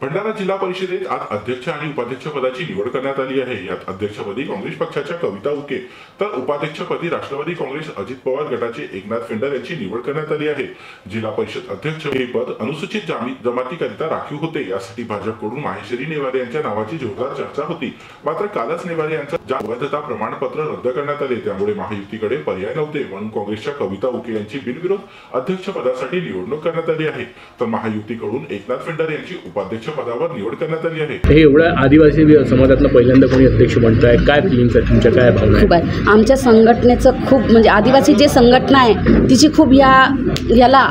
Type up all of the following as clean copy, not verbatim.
भंडारा जिल्हा परिषदेत आज अध्यक्ष आणि उपाध्यक्ष पदाची निवड करण्यात आली आहे। यात अध्यक्षपदी काँग्रेस पक्षाच्या कविता उके तर उपाध्यक्षपदी राष्ट्रवादी काँग्रेस अजित पवार गटाचे एकनाथ फिंडर यांची निवड करण्यात आली आहे। जिल्हा परिषद अध्यक्ष हे पद अनुसूचित जमातीकरिता राखीव होते। यासाठी भाजपकडून माहेश्वरी नेवारे यांच्या नावाची जोरदार चर्चा होती। मात्र कालच नेवारे यांचा वैधता प्रमाणपत्र रद्द करण्यात आले, त्यामुळे महायुतीकडे पर्याय नव्हते, म्हणून काँग्रेसच्या कविता उके यांची बिनविरोध अध्यक्षपदासाठी निवडणूक करण्यात आली आहे। तर महायुतीकडून एकनाथ फिंडर यांची उपाध्यक्ष पदावर निवड करण्यात आली आहे। हे एवढं आदिवासी समाजातलं पहिल्यांदा कोणी अध्यक्ष बनताय, काय फिलिंग्स आहेत तुमच्या, काय भावना आहे? आमच्या संघटनेचं खूप म्हणजे आदिवासी जे संघटना आहे तिची खूप याला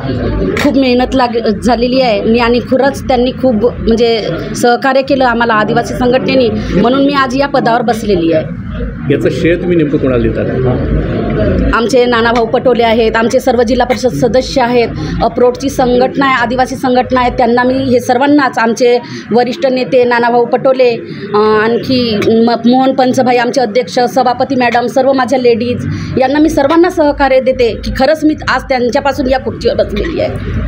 खूप मेहनत झालेली आहे आणि खरंच त्यांनी खूप म्हणजे सहकार्य केलं आम्हाला आदिवासी संघटनेने, म्हणून मी आज या पदावर बसलेली आहे। याचं श्रेय तुम्ही नेमकं कोणाला देतात? आमचे नानाभाऊ पटोले आहेत, आमचे सर्व जिल्हा परिषद सदस्य आहेत, अप्रोडची संघटना आहे, आदिवासी संघटना आहे, त्यांना मी हे सर्वांनाच, आमचे वरिष्ठ नेते नानाभाऊ पटोले, आणखी मोहन पंचभाई आमचे अध्यक्ष, सभापती मॅडम, सर्व माझ्या लेडीज यांना मी सर्वांना सहकार्य देते की खरंच मी आज त्यांच्यापासून या खुर्चीवर बसलेली आहे।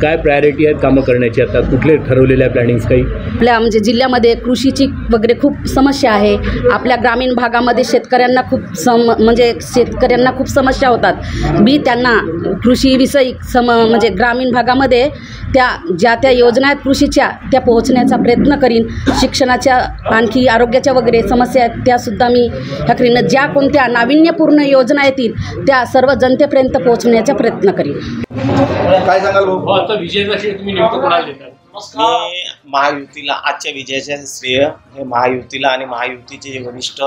काय प्रायोरिटी आहेत कामं करण्याची, आता कुठले ठरवलेल्या प्लॅनिंग्स काही? आपल्या म्हणजे जिल्ह्यामध्ये कृषीची वगैरे खूप समस्या आहे। आपल्या ग्रामीण भागामध्ये शेतकऱ्यांना खूप समस्या होतात। मी त्यांना कृषीविषयी म्हणजे ग्रामीण भागामध्ये त्या योजना आहेत कृषीच्या त्या पोहोचण्याचा प्रयत्न करीन। शिक्षणाच्या आणखी आरोग्याच्या वगैरे समस्या आहेत त्यासुद्धा मी ह्या करीन। ज्या कोणत्या नाविन्यपूर्ण योजना येतील त्या सर्व जनतेपर्यंत पोहोचण्याचा प्रयत्न करीन। काय सांगाल भाऊ? आता विजयाचा श्रेय तुम्ही नेमकं कोणाला देतात? मी महायुतीला आजच्या विजयाचे श्रेय हे महायुतीला आणि महायुतीचे जे वरिष्ठ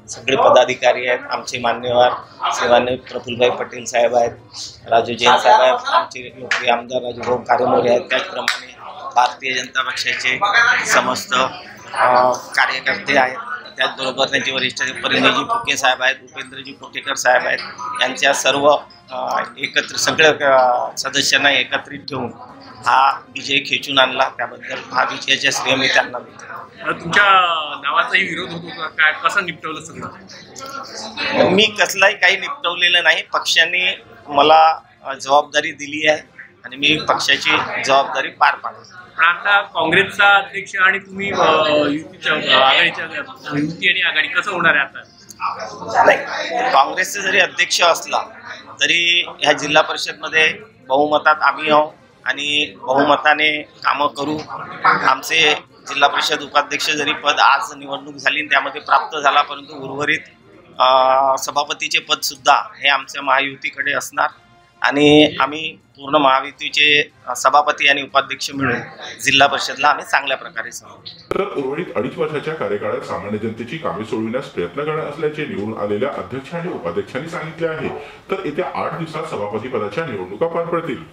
सगळे पदाधिकारी आहेत, आमचे मान्यवर सेवानिवृत्त प्रफुल्लभाई पटेल साहेब आहेत, राजू जैन साहेब आहेत, आमचे लोकप्रिय आमदार राजूभाऊ कारेमोरे आहेत, त्याचप्रमाणे भारतीय जनता पक्षाचे समस्त कार्यकर्ते आहेत, त्याचबरोबर त्यांचे वरिष्ठ परिणयजी फुके साहेब आहेत, उपेंद्रजी कोटेकर साहेब आहेत, यांच्या सर्व एकत्र सगळ्या सदस्यांना एकत्रित ठेवून हा विजय खेचून आणला, त्याबद्दल हा विजयाच्या श्रेय मी त्यांना देतो। तुमच्या नावाचाही विरोध होत होता, काय कसं निपटवलं सगळं? मी कसलाही काही निपटवलेलं नाही, पक्षाने मला जबाबदारी दिली आहे आणि मी पक्षाची जबाबदारी पार पाडतो। पण आता काँग्रेसचा अध्यक्ष आणि तुम्ही युती आणि आघाडी कसं होणार आहे आता? नाही, काँग्रेसचे जरी अध्यक्ष असला तरी ह्या जिल्हा परिषदमध्ये बहुमतात आम्ही आहोत आणि बहुमताने कामं करू। आमचे जिल्हा परिषद उपाध्यक्ष जरी पद आज निवडणूक झाली त्यामध्ये प्राप्त झाला, परंतु उर्वरित सभापतीचे पदसुद्धा हे आमच्या महायुतीकडे असणार आणि आम्ही पूर्ण महायुतीचे सभापती आणि उपाध्यक्ष मिळून जिल्हा परिषदला आम्ही चांगल्या प्रकारे चालवू। तर उर्वरित 2.5 वर्षाच्या कार्यकाळात सामान्य जनतेची कामे सोडविण्यास प्रयत्न करणार असल्याचे निवडून आलेल्या अध्यक्ष आणि उपाध्यक्षांनी सांगितले आहे। तर येत्या 8 दिवसात सभापती पदाच्या निवडणुका पार पडतील।